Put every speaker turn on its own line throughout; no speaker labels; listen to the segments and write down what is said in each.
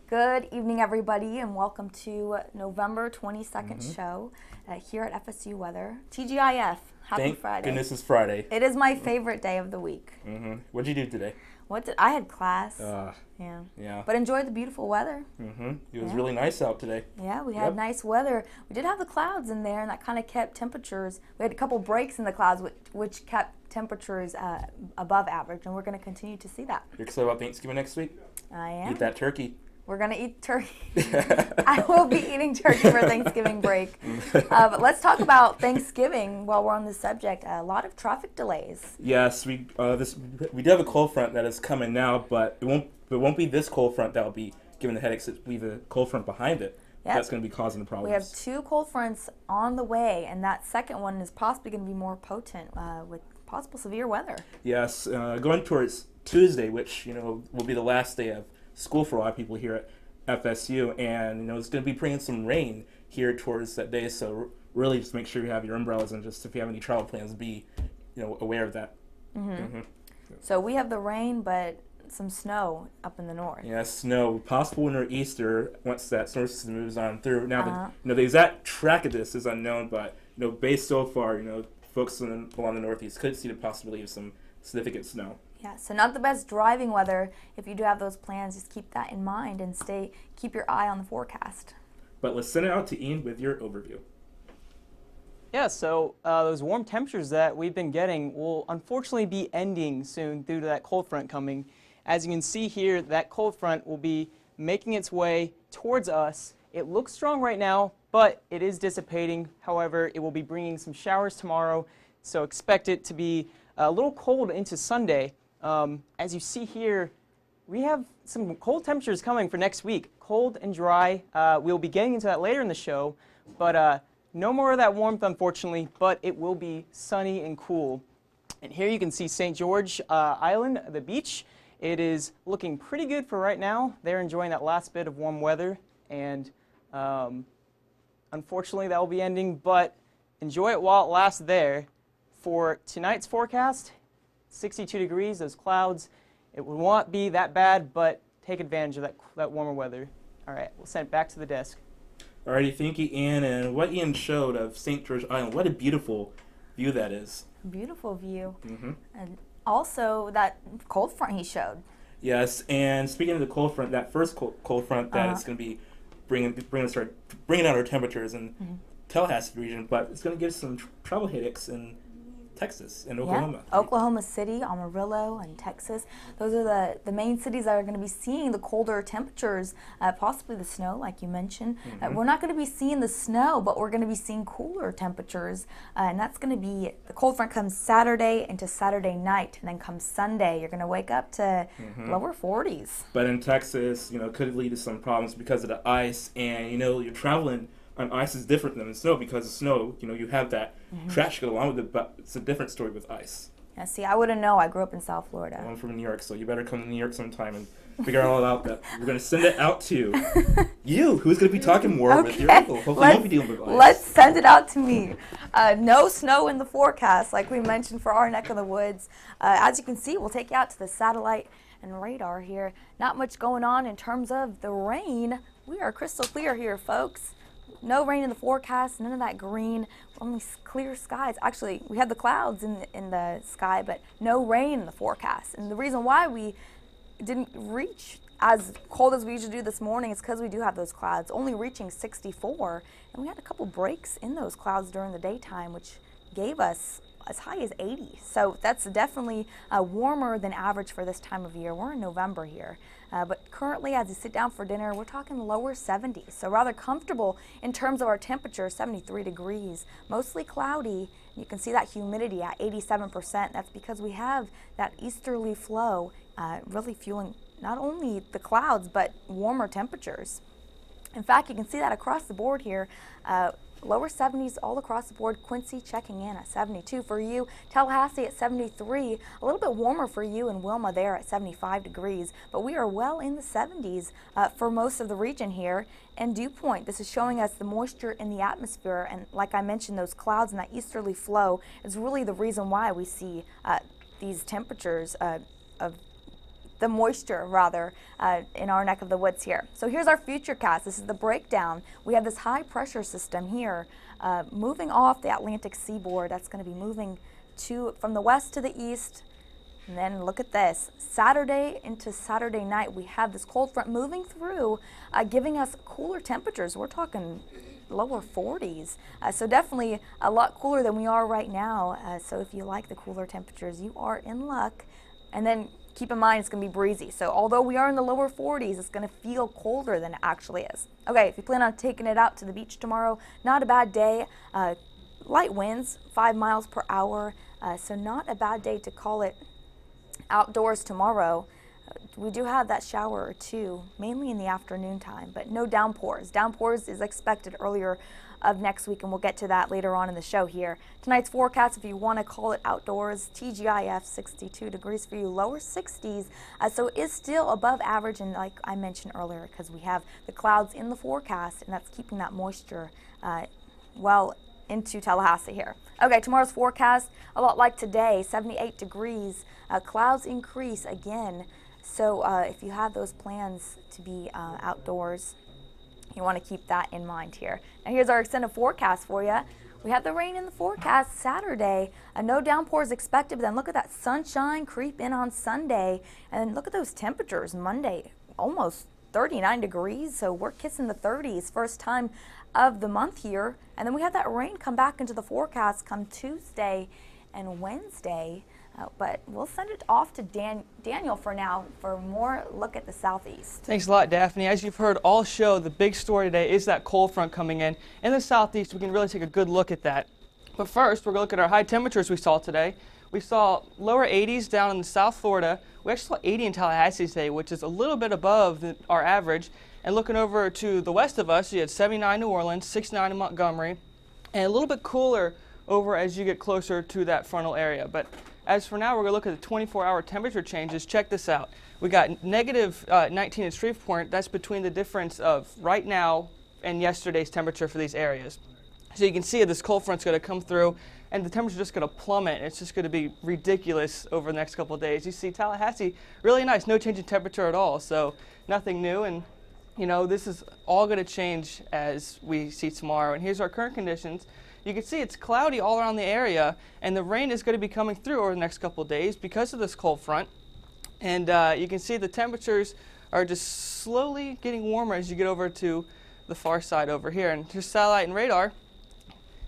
Good evening, everybody, and welcome to November 22nd show here at FSU Weather. TGIF, happy Friday.
Thank goodness it's Friday.
It is my favorite day of the week.
What'd you do today?
I had class.
Yeah.
But enjoyed the beautiful weather.
It was really nice out today.
Yeah, we had nice weather. We did have the clouds in there, and that kind of kept temperatures. We had a couple breaks in the clouds, which kept temperatures above average, and we're going to continue to see that.
You're excited about Thanksgiving next week?
I am.
Eat that turkey.
We're going to eat turkey. I will be eating turkey for Thanksgiving break. But let's talk about Thanksgiving while we're on this subject. A lot of traffic delays.
Yes, we do have a cold front that is coming now, but it won't be this cold front that will be giving the headaches. It'll be the cold front behind it that's going to be causing the problems.
We have two cold fronts on the way, and that second one is possibly going to be more potent with possible severe weather.
Yes, going towards Tuesday, which will be the last day of school for a lot of people here at FSU, and it's going to be bringing some rain here towards that day. So really, just make sure you have your umbrellas, and just if you have any travel plans, be aware of that.
So we have the rain, but some snow up in the north.
Yeah, snow, possible winter Easter once that storm system moves on through. Now, the exact track of this is unknown, but based so far, folks along the northeast could see the possibility of some significant snow.
Yeah, so not the best driving weather. If you do have those plans, just keep that in mind and keep your eye on the forecast.
But let's send it out to Ian with your overview.
Yeah, so those warm temperatures that we've been getting will unfortunately be ending soon due to that cold front coming. As you can see here, that cold front will be making its way towards us. It looks strong right now, but it is dissipating. However, it will be bringing some showers tomorrow, so expect it to be a little cold into Sunday. As you see here, we have some cold temperatures coming for next week. Cold and dry. We'll be getting into that later in the show, but no more of that warmth, unfortunately, but it will be sunny and cool. And here you can see St. George Island, the beach. It is looking pretty good for right now. They're enjoying that last bit of warm weather, and unfortunately that will be ending, but enjoy it while it lasts there. For tonight's forecast, 62 degrees, those clouds. It will not be that bad, but take advantage of that warmer weather. All right, we'll send it back to the desk.
Alrighty, thank you, Ian. And what Ian showed of St. George Island, what a beautiful view that is.
Beautiful view. And also that cold front he showed.
Yes, and speaking of the cold front, that first cold front that is going to be bringing out our temperatures in Tallahassee region, but it's going to give some travel headaches in Texas and Oklahoma.
Yeah. Oklahoma City, Amarillo, and Texas. Those are the main cities that are going to be seeing the colder temperatures, possibly the snow, like you mentioned. We're not going to be seeing the snow, but we're going to be seeing cooler temperatures, and that's going to be, the cold front comes Saturday into Saturday night, and then comes Sunday, you're going to wake up to lower 40s.
But in Texas, could lead to some problems because of the ice, and you're traveling on ice is different than in snow, because of snow, you have that trash go along with it, but it's a different story with ice.
Yeah, see, I wouldn't know. I grew up in South Florida.
I'm from New York, so you better come to New York sometime and figure all out that we're going to send it out to you, who's going to be talking more with your uncle. Hopefully you won't be dealing with ice.
Let's send it out to me. No snow in the forecast, like we mentioned, for our neck of the woods. As you can see, we'll take you out to the satellite and radar here. Not much going on in terms of the rain. We are crystal clear here, folks. No rain in the forecast, none of that green, only clear skies. Actually, we had the clouds in the sky, but no rain in the forecast. And the reason why we didn't reach as cold as we usually do this morning is because we do have those clouds, only reaching 64. And we had a couple breaks in those clouds during the daytime, which gave us as high as 80. So that's definitely warmer than average for this time of year. We're in November here. But currently, as you sit down for dinner, we're talking lower 70s. So rather comfortable in terms of our temperature, 73 degrees. Mostly cloudy. You can see that humidity at 87%. That's because we have that easterly flow really fueling not only the clouds, but warmer temperatures. In fact, you can see that across the board here. Lower 70s all across the board. Quincy checking in at 72 for you. Tallahassee at 73. A little bit warmer for you and Wilma there at 75 degrees. But we are well in the 70s for most of the region here. And dew point, this is showing us the moisture in the atmosphere. And like I mentioned, those clouds and that easterly flow is really the reason why we see these temperatures of the moisture rather in our neck of the woods here. So here's our future cast. This is the breakdown. We have this high pressure system here moving off the Atlantic seaboard. That's going to be moving from the west to the east. And then look at this. Saturday into Saturday night, we have this cold front moving through, giving us cooler temperatures. We're talking lower 40s. So definitely a lot cooler than we are right now. So if you like the cooler temperatures, you are in luck. And then keep in mind it's going to be breezy. So although we are in the lower 40s, it's going to feel colder than it actually is. Okay, if you plan on taking it out to the beach tomorrow, not a bad day. Light winds, 5 miles per hour. So not a bad day to call it outdoors tomorrow. We do have that shower or two, mainly in the afternoon time, but no downpours. Downpours is expected earlier of next week, and we'll get to that later on in the show here. Tonight's forecast, if you want to call it outdoors, TGIF 62 degrees for you, lower 60s. So it is still above average, and like I mentioned earlier, because we have the clouds in the forecast, and that's keeping that moisture well into Tallahassee here. Okay, tomorrow's forecast, a lot like today, 78 degrees. Clouds increase again. So if you have those plans to be outdoors, you want to keep that in mind here. Now here's our extended forecast for you. We have the rain in the forecast Saturday. No downpours expected, but then look at that sunshine creep in on Sunday. And look at those temperatures. Monday, almost 39 degrees, so we're kissing the 30s, first time of the month here. And then we have that rain come back into the forecast come Tuesday and Wednesday. But we'll send it off to Daniel for now for more look at the southeast.
Thanks a lot, Daphne. As you've heard all show, the big story today is that cold front coming in. In the southeast, we can really take a good look at that. But first, we're going to look at our high temperatures we saw today. We saw lower 80s down in South Florida. We actually saw 80 in Tallahassee today, which is a little bit above our average. And looking over to the west of us, you had 79 New Orleans, 69 in Montgomery, and a little bit cooler over as you get closer to that frontal area. But as for now, we're going to look at the 24-hour temperature changes. Check this out. We got negative 19 in Shreveport. That's between the difference of right now and yesterday's temperature for these areas. So you can see this cold front's going to come through, and the temperature's just going to plummet. It's just going to be ridiculous over the next couple of days. You see Tallahassee, really nice, no change in temperature at all. So nothing new, and you know, this is all going to change as we see tomorrow. And here's our current conditions. You can see it's cloudy all around the area, and the rain is going to be coming through over the next couple of days because of this cold front. And you can see the temperatures are just slowly getting warmer as you get over to the far side over here. And here's satellite and radar.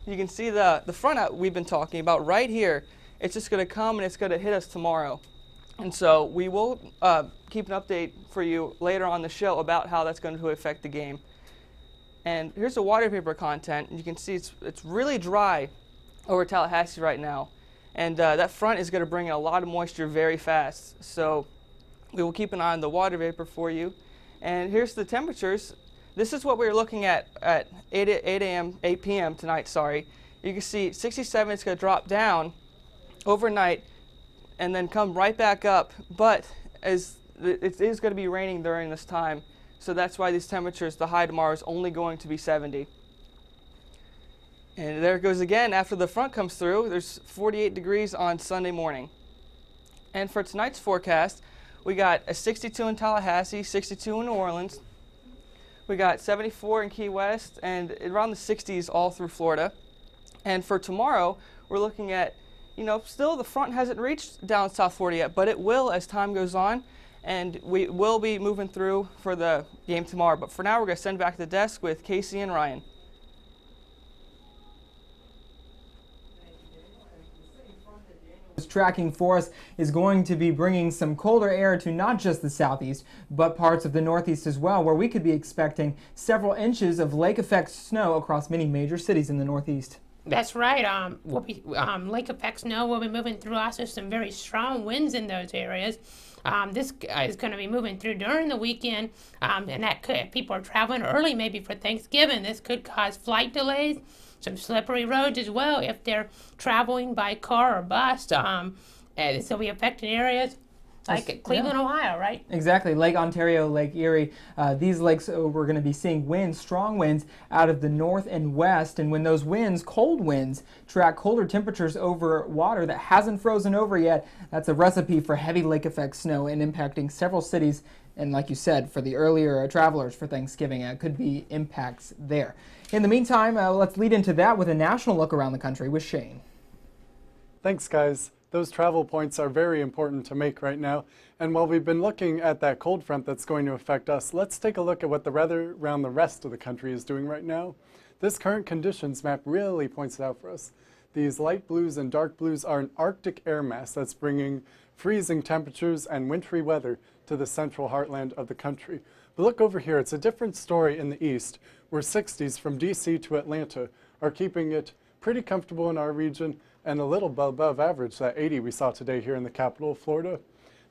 You can see the front out we've been talking about right here. It's just going to come and it's going to hit us tomorrow. And so we will keep an update for you later on the show about how that's going to affect the game. And here's the water vapor content. You can see it's really dry over Tallahassee right now. And that front is going to bring in a lot of moisture very fast. So we will keep an eye on the water vapor for you. And here's the temperatures. This is what we were looking at 8 p.m. tonight, sorry. You can see 67, it's going to drop down overnight and then come right back up. But as it is going to be raining during this time. So that's why these temperatures, the high tomorrow is only going to be 70. And there it goes again. After the front comes through, there's 48 degrees on Sunday morning. And for tonight's forecast, we got a 62 in Tallahassee, 62 in New Orleans. We got 74 in Key West, and around the 60s all through Florida. And for tomorrow, we're looking at, you know, still the front hasn't reached down South Florida yet, but it will as time goes on. And we will be moving through for the game tomorrow. But for now, we're going to send back to the desk with Casey and Ryan.
Tracking for us is going to be bringing some colder air to not just the southeast, but parts of the northeast as well, where we could be expecting several inches of lake effect snow across many major cities in the northeast.
That's right. Lake effect snow will be moving through. Also, some very strong winds in those areas. This is going to be moving through during the weekend, and that could, if people are traveling early, maybe for Thanksgiving, this could cause flight delays, some slippery roads as well if they're traveling by car or bus. This will be affecting areas like Cleveland, Ohio, right?
Exactly. Lake Ontario, Lake Erie. These lakes, we're going to be seeing winds, strong winds out of the north and west. And when those winds, cold winds, track colder temperatures over water that hasn't frozen over yet, that's a recipe for heavy lake effect snow and impacting several cities. And like you said, for the earlier travelers for Thanksgiving, could be impacts there. In the meantime, let's lead into that with a national look around the country with Shane.
Thanks, guys. Those travel points are very important to make right now. And while we've been looking at that cold front that's going to affect us, let's take a look at what the weather around the rest of the country is doing right now. This current conditions map really points it out for us. These light blues and dark blues are an Arctic air mass that's bringing freezing temperatures and wintry weather to the central heartland of the country. But look over here, it's a different story in the east, where 60s from DC to Atlanta are keeping it pretty comfortable in our region, and a little above average, that 80 we saw today here in the capital of Florida.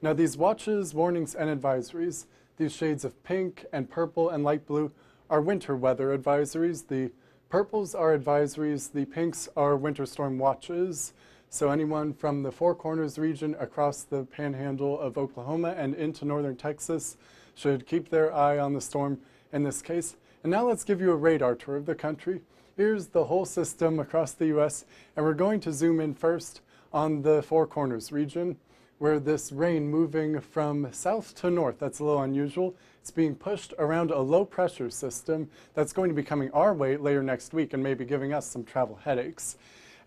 Now these watches, warnings, and advisories, these shades of pink and purple and light blue are winter weather advisories. The purples are advisories, the pinks are winter storm watches. So anyone from the Four Corners region across the panhandle of Oklahoma and into northern Texas should keep their eye on the storm in this case. And now let's give you a radar tour of the country. Here's the whole system across the U.S., and we're going to zoom in first on the Four Corners region, where this rain moving from south to north, that's a little unusual. It's being pushed around a low pressure system that's going to be coming our way later next week and maybe giving us some travel headaches.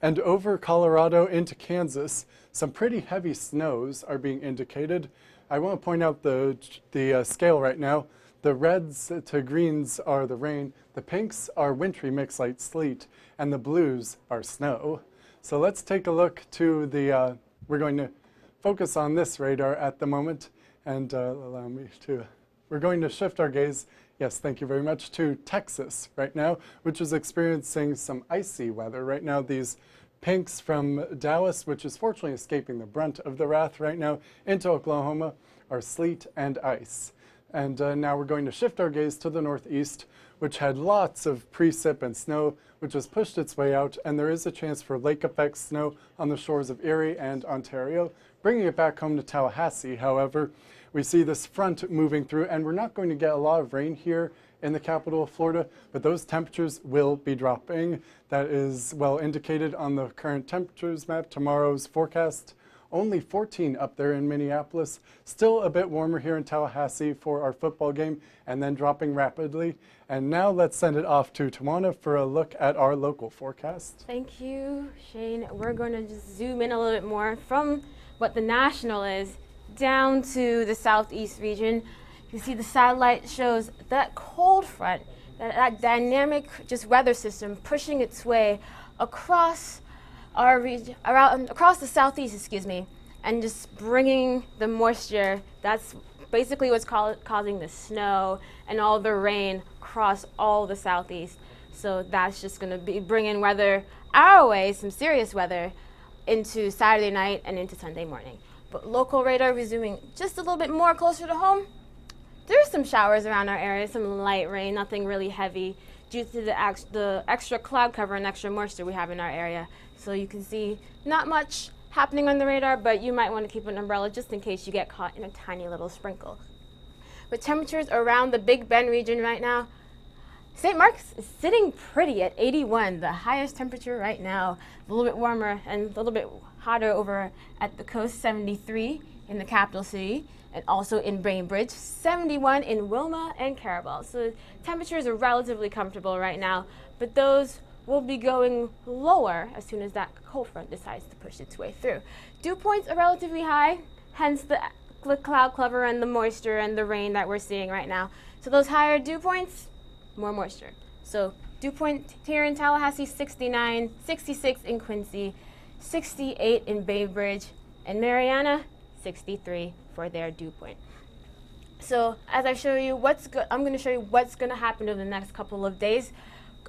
And over Colorado into Kansas, some pretty heavy snows are being indicated. I want to point out the scale right now. The reds to greens are the rain, the pinks are wintry mixed light sleet, and the blues are snow. So let's take a look to the, we're going to focus on this radar at the moment, and allow me to, we're going to shift our gaze, yes, thank you very much, to Texas right now, which is experiencing some icy weather. Right now, these pinks from Dallas, which is fortunately escaping the brunt of the wrath right now, into Oklahoma, are sleet and ice. And now we're going to shift our gaze to the northeast, which had lots of precip and snow, which has pushed its way out, and there is a chance for lake effect snow on the shores of Erie and Ontario. Bringing it back home to Tallahassee, however, we see this front moving through, and we're not going to get a lot of rain here in the capital of Florida, but those temperatures will be dropping. That is well indicated on the current temperatures map, tomorrow's forecast. Only 14 up there in Minneapolis, still a bit warmer here in Tallahassee for our football game, and then dropping rapidly. And now let's send it off to Tawana for a look at our local forecast.
Thank you, Shane. We're going to just zoom in a little bit more from what the national is down to the southeast region. You see the satellite shows that cold front, that dynamic just weather system pushing its way across our region, across the southeast, excuse me, and just bringing the moisture. That's basically what's causing the snow and all the rain across all the southeast. So that's just going to be bringing weather our way, some serious weather, into Saturday night and into Sunday morning. But local radar resuming just a little bit more closer to home. There's some showers around our area, some light rain, nothing really heavy, due to the extra cloud cover and extra moisture we have in our area. So you can see not much happening on the radar, but you might want to keep an umbrella just in case you get caught in a tiny little sprinkle. With temperatures around the Big Bend region right now, St. Mark's is sitting pretty at 81, the highest temperature right now. A little bit warmer and a little bit hotter over at the coast, 73 in the capital city, and also in Bainbridge, 71 in Wilma and Carabel. So temperatures are relatively comfortable right now, but those will be going lower as soon as that cold front decides to push its way through. Dew points are relatively high, hence the cloud cover and the moisture and the rain that we're seeing right now. So those higher dew points, more moisture. So dew point here in Tallahassee, 69, 66 in Quincy, 68 in Bainbridge, and Mariana, 63 for their dew point. So as I show you I'm going to show you what's going to happen over the next couple of days.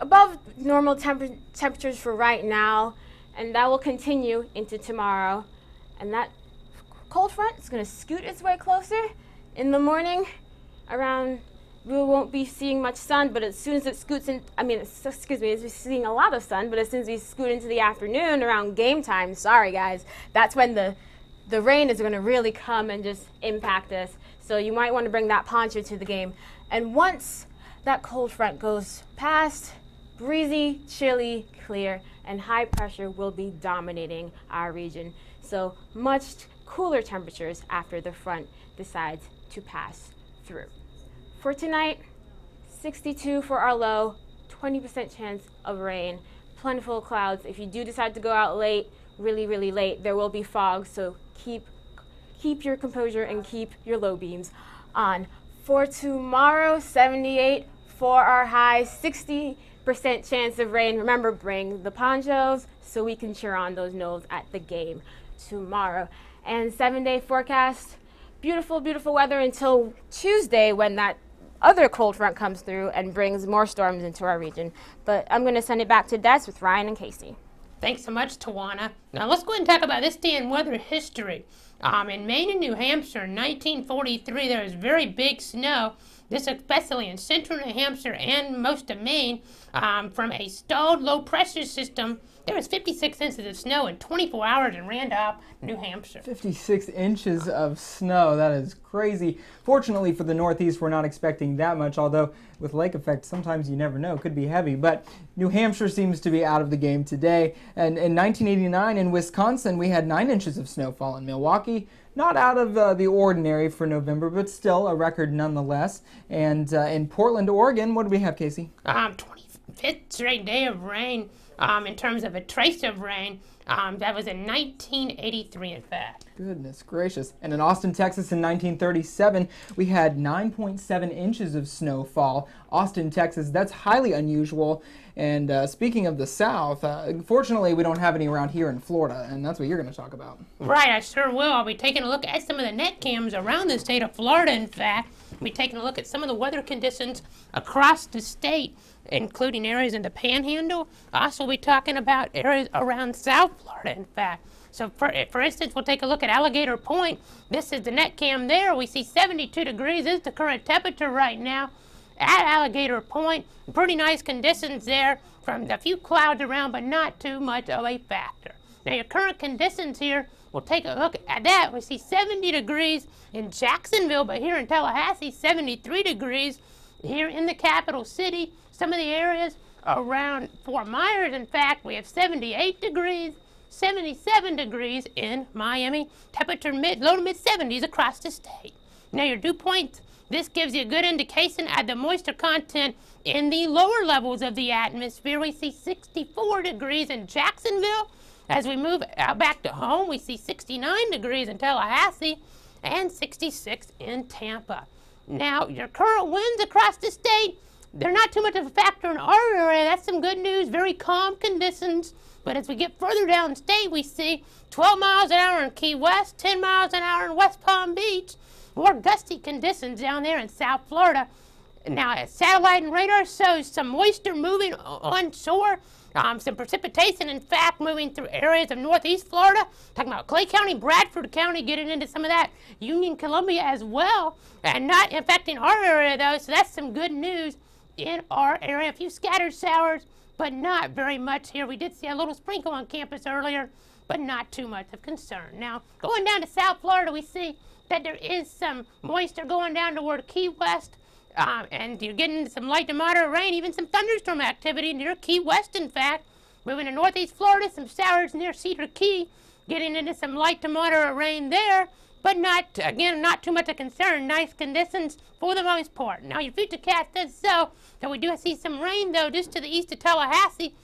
Above normal temperatures for right now, and that will continue into tomorrow. And that cold front is going to scoot its way closer in the morning. Around, we won't be seeing much sun, but as soon as it scoots in, we're seeing a lot of sun, but as soon as we scoot into the afternoon around game time, sorry guys, that's when the the rain is going to really come and just impact us. So you might want to bring that poncho to the game. And once that cold front goes past, breezy, chilly, clear, and high pressure will be dominating our region. So much cooler temperatures after the front decides to pass through. For tonight, 62 for our low, 20% chance of rain, plentiful clouds. If you do decide to go out late, really late, there will be fog, so keep your composure and keep your low beams on. For tomorrow, 78 for our high, 60% chance of rain. Remember, bring the ponchos so we can cheer on those Noles at the game tomorrow. And 7-day forecast, beautiful weather until Tuesday when that other cold front comes through and brings more storms into our region. But I'm going to send it back to Des with Ryan and Casey.
Thanks so much, Tawana. Now let's go ahead and talk about this day in weather history. In Maine and New Hampshire in 1943, there was very big snow. This especially in central New Hampshire and most of Maine, from a stalled low-pressure system. There was 56 inches of snow in 24 hours in Randolph, New Hampshire.
56 inches of snow. That is crazy. Fortunately for the Northeast, we're not expecting that much, although with lake effect, sometimes you never know. It could be heavy. But New Hampshire seems to be out of the game today. And in 1989 in Wisconsin, we had 9 inches of snowfall in Milwaukee. Not out of the ordinary for November, but still a record nonetheless. And in Portland, Oregon, what do we have, Casey?
25th straight day of rain. In terms of a trace of rain, that was in 1983, in fact.
Goodness gracious. And in Austin, Texas in 1937, we had 9.7 inches of snowfall. Austin, Texas, that's highly unusual. And speaking of the South, fortunately, we don't have any around here in Florida, and that's what you're going to talk about.
Right, I sure will. I'll be taking a look at some of the net cams around the state of Florida, in fact. We'll be taking a look at some of the weather conditions across the state, including areas in the Panhandle. Also, we'll be talking about areas around South Florida, in fact. So, for instance, we'll take a look at Alligator Point. This is the net cam there. We see 72 degrees is the current temperature right now at Alligator Point. Pretty nice conditions there from a few clouds around, but not too much of a factor. Now, your current conditions here, we'll take a look at that. We see 70 degrees in Jacksonville, but here in Tallahassee, 73 degrees. Here in the capital city, some of the areas around Fort Myers, in fact, we have 78 degrees, 77 degrees in Miami. Temperature low to mid 70s across the state. Now your dew points, this gives you a good indication of the moisture content in the lower levels of the atmosphere. We see 64 degrees in Jacksonville. As we move back to home, we see 69 degrees in Tallahassee and 66 in Tampa. Now, your current winds across the state, they're not too much of a factor in our area. That's some good news, very calm conditions. But as we get further downstate, we see 12 miles an hour in Key West, 10 miles an hour in West Palm Beach. More gusty conditions down there in South Florida. Now, satellite and radar shows some moisture moving onshore. Some precipitation, in fact, moving through areas of northeast Florida. Talking about Clay County, Bradford County, getting into some of that. Union, Columbia as well. And not affecting our area, though, so that's some good news in our area. A few scattered showers, but not very much here. We did see a little sprinkle on campus earlier, but not too much of concern. Now, going down to South Florida, we see that there is some moisture going down toward Key West. And you're getting some light to moderate rain, even some thunderstorm activity near Key West, in fact. Moving to northeast Florida, some showers near Cedar Key, getting into some light to moderate rain there, but not too much of concern. Nice conditions for the most part. Now, your futurecast does so we do see some rain, though, just to the east of Tallahassee,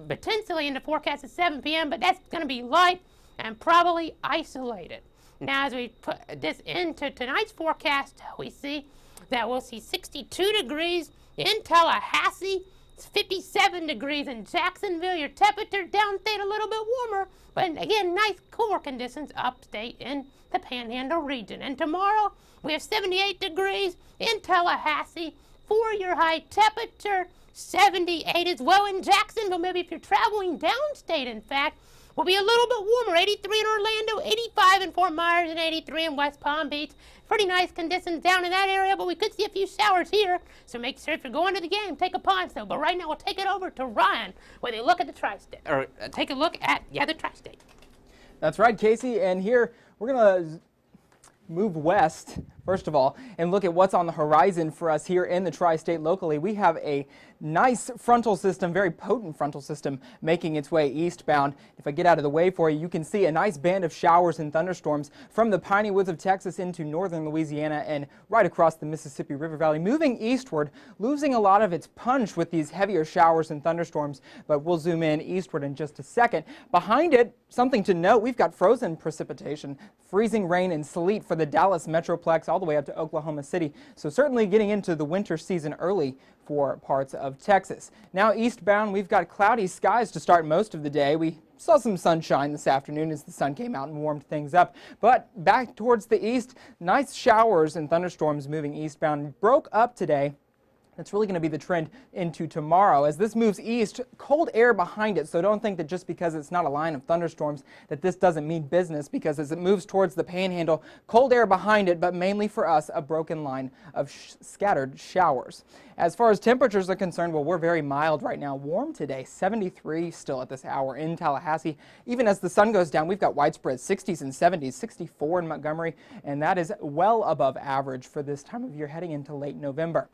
potentially in the forecast at 7 p.m., but that's going to be light and probably isolated. Now, as we put this into tonight's forecast, we see that we'll see 62 degrees in Tallahassee, 57 degrees in Jacksonville. Your temperature downstate a little bit warmer, but again, nice cooler conditions upstate in the Panhandle region. And tomorrow, we have 78 degrees in Tallahassee for your high temperature, 78 as well in Jacksonville. Maybe if you're traveling downstate, in fact, will be a little bit warmer, 83 in Orlando, 85 in Fort Myers, and 83 in West Palm Beach. Pretty nice conditions down in that area, but we could see a few showers here. So make sure if you're going to the game, take a poncho. But right now, we'll take it over to Ryan with a look at the tri-state, or take a look at, the tri-state.
That's right, Casey. And here We're going to move west, first of all, and look at what's on the horizon for us here in the tri-state locally. We have a nice frontal system, very potent frontal system, making its way eastbound. If I get out of the way for you, you can see a nice band of showers and thunderstorms from the piney woods of Texas into northern Louisiana and right across the Mississippi River Valley, moving eastward, losing a lot of its punch with these heavier showers and thunderstorms, but we'll zoom in eastward in just a second. Behind it, something to note, we've got frozen precipitation, freezing rain and sleet for the Dallas Metroplex all the way up to Oklahoma City. So certainly getting into the winter season early for parts of Texas. Now eastbound, we've got cloudy skies to start most of the day. We saw some sunshine this afternoon as the sun came out and warmed things up. But back towards the east, nice showers and thunderstorms moving eastbound. Broke up today. That's really going to be the trend into tomorrow. As this moves east, cold air behind it, so don't think that just because it's not a line of thunderstorms that this doesn't mean business, because as it moves towards the panhandle, cold air behind it, but mainly for us, a broken line of scattered showers. As far as temperatures are concerned, well, we're very mild right now. Warm today, 73 still at this hour in Tallahassee. Even as the sun goes down, we've got widespread 60s and 70s, 64 in Montgomery, and that is well above average for this time of year heading into late November.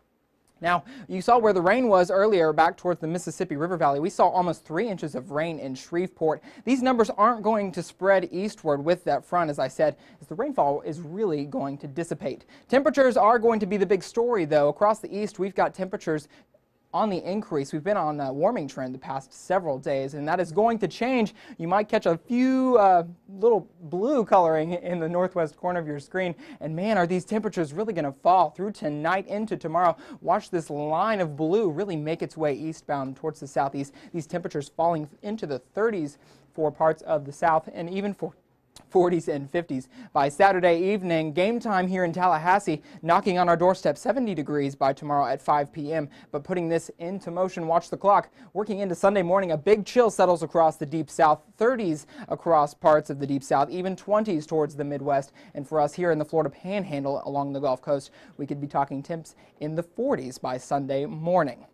Now, you saw where the rain was earlier back towards the Mississippi River Valley. We saw almost 3 inches of rain in Shreveport. These numbers aren't going to spread eastward with that front, as I said, as the rainfall is really going to dissipate. Temperatures are going to be the big story, though. Across the east, we've got temperatures on the increase. We've been on a warming trend the past several days, and that is going to change. You might catch a few little blue coloring in the northwest corner of your screen, and man, are these temperatures really going to fall through tonight into tomorrow. Watch this line of blue really make its way eastbound towards the southeast. These temperatures falling into the 30s for parts of the south, and even for 40s and 50s. By Saturday evening, game time here in Tallahassee, knocking on our doorstep, 70 degrees by tomorrow at 5 p.m. But putting this into motion, watch the clock. Working into Sunday morning, a big chill settles across the deep south, 30s across parts of the deep south, even 20s towards the Midwest. And for us here in the Florida Panhandle along the Gulf Coast, we could be talking temps in the 40s by Sunday morning.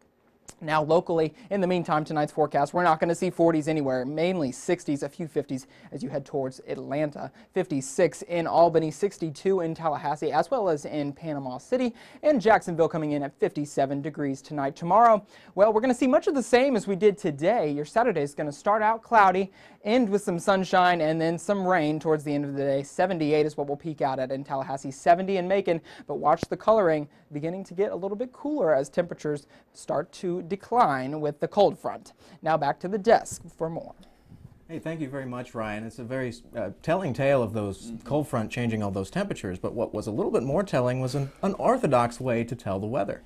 Now locally, in the meantime, tonight's forecast, we're not going to see 40s anywhere, mainly 60s, a few 50s as you head towards Atlanta. 56 in Albany, 62 in Tallahassee, as well as in Panama City, and Jacksonville coming in at 57 degrees tonight. Tomorrow, well, we're going to see much of the same as we did today. Your Saturday is going to start out cloudy, end with some sunshine, and then some rain towards the end of the day. 78 is what we'll peak out at in Tallahassee, 70 in Macon, but watch the coloring beginning to get a little bit cooler as temperatures start to decline with the cold front. Now back to the desk for more.
Hey, thank you very much, Ryan. It's a very telling tale of those cold front changing all those temperatures, but what was a little bit more telling was an unorthodox way to tell the weather.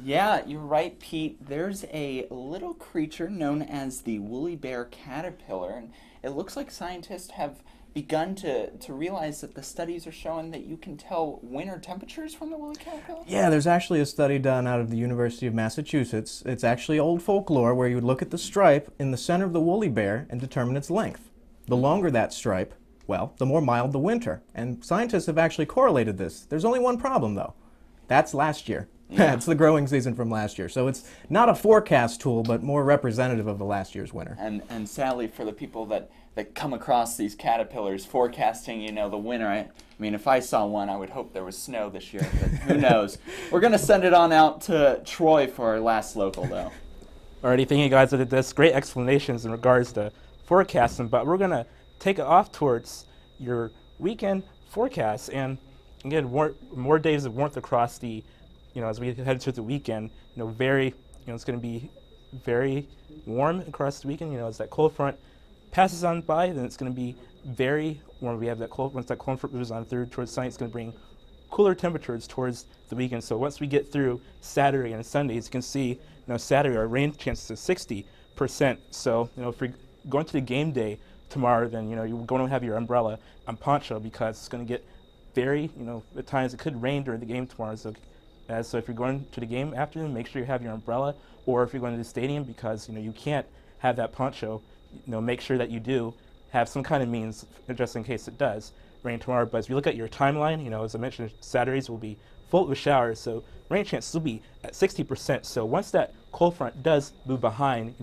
Yeah, you're right, Pete. There's a little creature known as the woolly bear caterpillar, and it looks like scientists have begun to realize that the studies are showing that you can tell winter temperatures from the woolly caterpillar?
Yeah, there's actually a study done out of the University of Massachusetts. It's actually old folklore where you would look at the stripe in the center of the woolly bear and determine its length. The longer that stripe, well, the more mild the winter. And scientists have actually correlated this. There's only one problem, though. That's last year. Yeah. It's the growing season from last year. So it's not a forecast tool, but more representative of the last year's winter.
And sadly, for the people that come across these caterpillars forecasting, the winter, I mean, if I saw one, I would hope there was snow this year, but who knows. We're going to send it on out to Troy for our last local, though.
Alrighty, thank you guys for this great explanations in regards to forecasting, but we're going to take it off towards your weekend forecast. And again, more days of warmth across the as we head to the weekend, it's going to be very warm across the weekend. As that cold front passes on by, then it's going to be very warm. We have that cold, once that cold front moves on through towards Sunday, it's going to bring cooler temperatures towards the weekend. So once we get through Saturday and Sunday, as you can see, Saturday our rain chances is 60%. So, if you're going to the game day tomorrow, then, you're going to have your umbrella and poncho because it's going to get very, at times it could rain during the game tomorrow. So if you're going to the game afternoon, make sure you have your umbrella, or if you're going to the stadium, because you can't have that poncho, make sure that you do have some kind of means just in case it does rain tomorrow. But as we look at your timeline, as I mentioned, Saturdays will be full with showers, so rain chances will be at 60%. So once that cold front does move behind,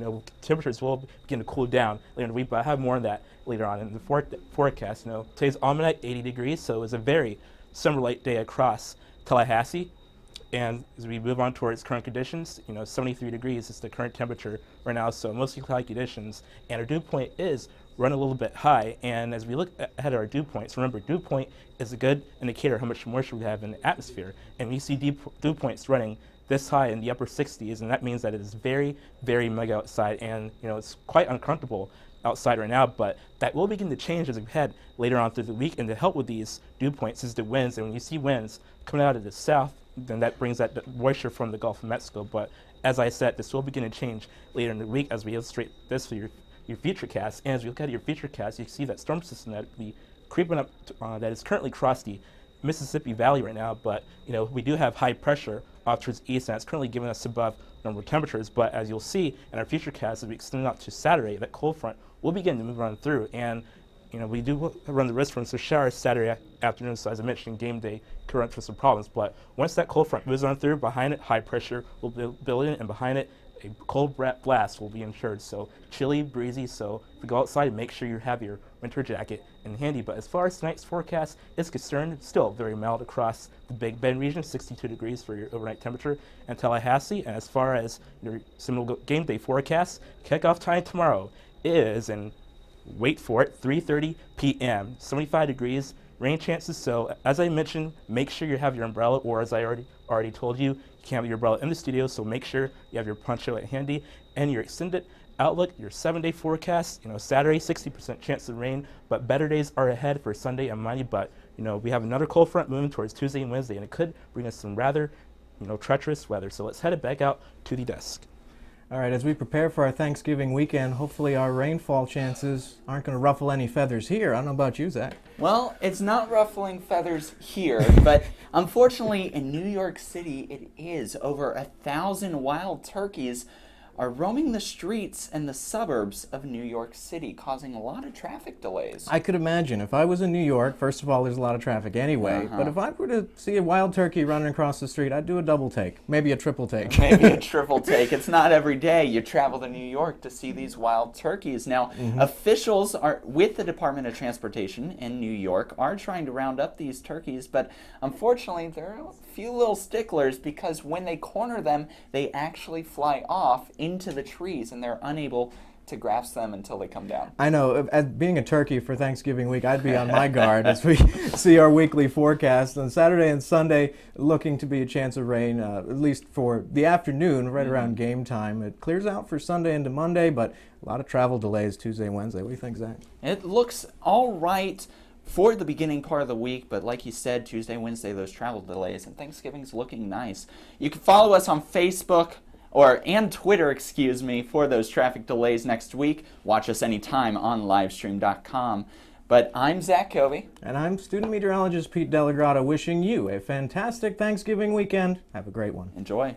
temperatures will begin to cool down later in the week. But I have more on that later on in the forecast. Today's almanac 80 degrees, so it's a very summer-like day across Tallahassee. And as we move on towards current conditions, 73 degrees is the current temperature right now, so mostly cloudy conditions. And our dew point is run a little bit high. And as we look ahead at our dew points, remember, dew point is a good indicator of how much moisture we have in the atmosphere. And we see dew points running this high in the upper 60s, and that means that it is very, very muggy outside. And it's quite uncomfortable outside right now, but that will begin to change as we head later on through the week. And to help with these dew points is the winds. And when you see winds coming out of the south, then that brings that moisture from the Gulf of Mexico. But as I said, this will begin to change later in the week as we illustrate this for your future cast. And as we look at your future cast, you see that storm system that will be creeping up that is currently across the Mississippi Valley right now. But we do have high pressure off towards the east, and it's currently giving us above normal temperatures. But as you'll see in our future cast, as we extend out to Saturday, that cold front will begin to move on through. And we do run the risk from some showers Saturday afternoon, so as I mentioned, game day could run into some problems. But once that cold front moves on through, behind it, high pressure will build in, and behind it, a cold blast will be ensured. So chilly, breezy, so if you go outside, make sure you have your winter jacket in handy. But as far as tonight's forecast is concerned, it's still very mild across the Big Bend region, 62 degrees for your overnight temperature in Tallahassee. And as far as your similar game day forecast, kickoff time tomorrow is, and wait for it, 3:30 p.m., 75 degrees, rain chances. So as I mentioned, make sure you have your umbrella, or as I already told you, you can't have your umbrella in the studio, so make sure you have your poncho at handy. And your extended outlook, your 7-day forecast, Saturday 60% chance of rain, but better days are ahead for Sunday and Monday. But we have another cold front moving towards Tuesday and Wednesday, and it could bring us some rather treacherous weather. So let's head it back out to the desk.
All right, as we prepare for our Thanksgiving weekend, hopefully our rainfall chances aren't going to ruffle any feathers here. I don't know about you, Zach.
Well, it's not ruffling feathers here, but unfortunately in New York City it is. Over 1,000 wild turkeys are roaming the streets and the suburbs of New York City, causing a lot of traffic delays.
I could imagine. If I was in New York, first of all, there's a lot of traffic anyway, but if I were to see a wild turkey running across the street, I'd do a double take, maybe a triple take.
Maybe a triple take. It's not every day you travel to New York to see these wild turkeys. Now, officials are with the Department of Transportation in New York are trying to round up these turkeys, but unfortunately there are a few little sticklers, because when they corner them, they actually fly off into the trees and they're unable to grasp them until they come down.
I know, as being a turkey for Thanksgiving week, I'd be on my guard as we see our weekly forecast. On Saturday and Sunday, looking to be a chance of rain, at least for the afternoon, right around game time. It clears out for Sunday into Monday, but a lot of travel delays Tuesday and Wednesday. What do you think, Zach?
It looks all right for the beginning part of the week, but like you said, Tuesday, Wednesday, those travel delays, and Thanksgiving's looking nice. You can follow us on Facebook, and Twitter, for those traffic delays next week. Watch us anytime on livestream.com. But I'm Zach Covey.
And I'm student meteorologist Pete Delagrata, wishing you a fantastic Thanksgiving weekend. Have a great one.
Enjoy.